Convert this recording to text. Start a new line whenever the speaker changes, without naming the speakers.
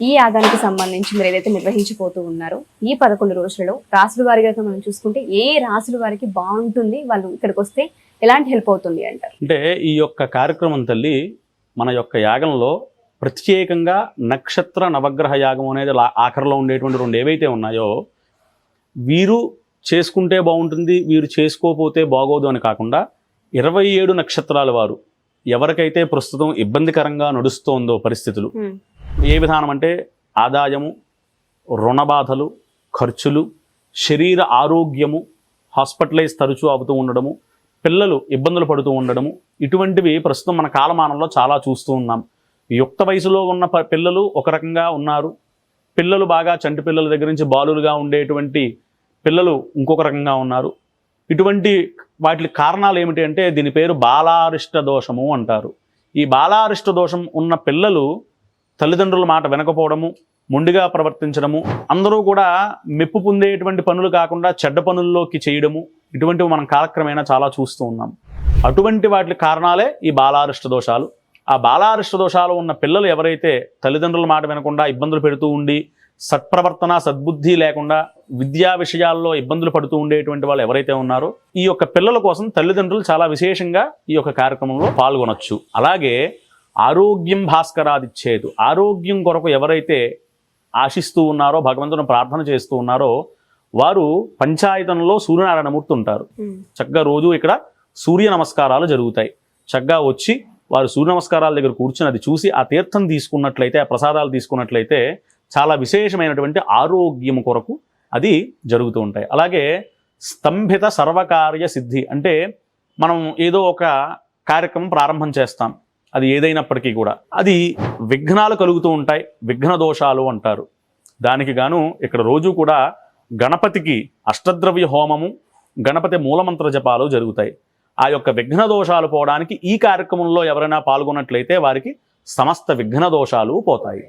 ఈ యాగానికి సంబంధించి మీరు ఏదైతే నిర్వహించబోతూ ఉన్నారో ఈ 11 రోజులలో రాసుల వారిగా మనం చూసుకుంటే ఏ రాసుల వారికి బాగుంటుంది, వాళ్ళు ఇక్కడికి వస్తే ఎలాంటి హెల్ప్ అవుతుంది అంటారు?
అంటే ఈ యొక్క కార్యక్రమం తల్లి మన యొక్క యాగంలో ప్రత్యేకంగా నక్షత్ర నవగ్రహ యాగం అనేది ఆఖరిలో ఉండేటువంటి రెండు ఏవైతే ఉన్నాయో వీరు చేసుకుంటే బాగుంటుంది, వీరు చేసుకోకపోతే బాగోదు అని కాకుండా 27 నక్షత్రాల వారు ఎవరికైతే ప్రస్తుతం ఇబ్బందికరంగా నడుస్తోందో పరిస్థితులు, ఏ విధానం అంటే ఆదాయము, రుణబాధలు, ఖర్చులు, శరీర ఆరోగ్యము, హాస్పిటలైజ్ తరచూ అవుతూ ఉండడము, పిల్లలు ఇబ్బందులు పడుతూ ఉండడము, ఇటువంటివి ప్రస్తుతం మన కాలమానంలో చాలా చూస్తూ ఉన్నాం. యుక్త వయసులో ఉన్న పిల్లలు ఒక రకంగా ఉన్నారు, పిల్లలు బాగా చంటి పిల్లల దగ్గర నుంచి బాలులుగా ఉండేటువంటి పిల్లలు ఇంకొక రకంగా ఉన్నారు. ఇటువంటి వాటి కారణాలు ఏమిటి అంటే దీని పేరు బాలారిష్ట దోషము అంటారు. ఈ బాలారిష్ట దోషం ఉన్న పిల్లలు తల్లిదండ్రుల మాట వినకపోవడము, మొండిగా ప్రవర్తించడము, అందరూ కూడా మెప్పు పొందేటువంటి పనులు కాకుండా చెడ్డ పనుల్లోకి చేయడము, ఇటువంటివి మనం కాలక్రమేణా చాలా చూస్తూ ఉన్నాం. అటువంటి వాటి కారణాలే ఈ బాలారిష్ట దోషాలు. ఆ బాలారిష్ట దోషాలు ఉన్న పిల్లలు ఎవరైతే తల్లిదండ్రుల మాట వినకుండా ఇబ్బందులు పెడుతూ ఉండి సత్ప్రవర్తన సద్బుద్ధి లేకుండా విద్యా విషయాల్లో ఇబ్బందులు పడుతూ ఉండేటువంటి వాళ్ళు ఎవరైతే ఉన్నారో ఈ యొక్క పిల్లల కోసం తల్లిదండ్రులు చాలా విశేషంగా ఈ యొక్క కార్యక్రమంలో పాల్గొనొచ్చు. అలాగే ఆరోగ్యం భాస్కరాదిచ్చేదు, ఆరోగ్యం కొరకు ఎవరైతే ఆశిస్తూ ఉన్నారో, భగవంతుని ప్రార్థన చేస్తూ ఉన్నారో వారు పంచాయతంలో సూర్యనారాయణమూర్తి ఉంటారు. చక్కగా రోజు ఇక్కడ సూర్య నమస్కారాలు జరుగుతాయి. చక్కగా వచ్చి వారు సూర్య నమస్కారాల దగ్గర కూర్చుని అది చూసి ఆ తీర్థం తీసుకున్నట్లయితే, ఆ ప్రసాదాలు తీసుకున్నట్లయితే చాలా విశేషమైనటువంటి ఆరోగ్యం కొరకు అది జరుగుతూ ఉంటాయి. అలాగే స్తంభిత సర్వకార్య సిద్ధి అంటే మనం ఏదో ఒక కార్యక్రమం ప్రారంభం చేస్తాం, అది ఏదైనప్పటికీ కూడా అది విఘ్నాలు కలుగుతూ ఉంటాయి, విఘ్న దోషాలు అంటారు. దానికి గాను ఇక్కడ రోజు కూడా గణపతికి అష్టద్రవ్య హోమము, గణపతి మూలమంత్ర జపాలు జరుగుతాయి. ఆ యొక్క విఘ్న దోషాలు పోవడానికి ఈ కార్యక్రమంలో ఎవరైనా పాల్గొన్నట్లయితే వారికి సమస్త విఘ్న దోషాలు పోతాయి.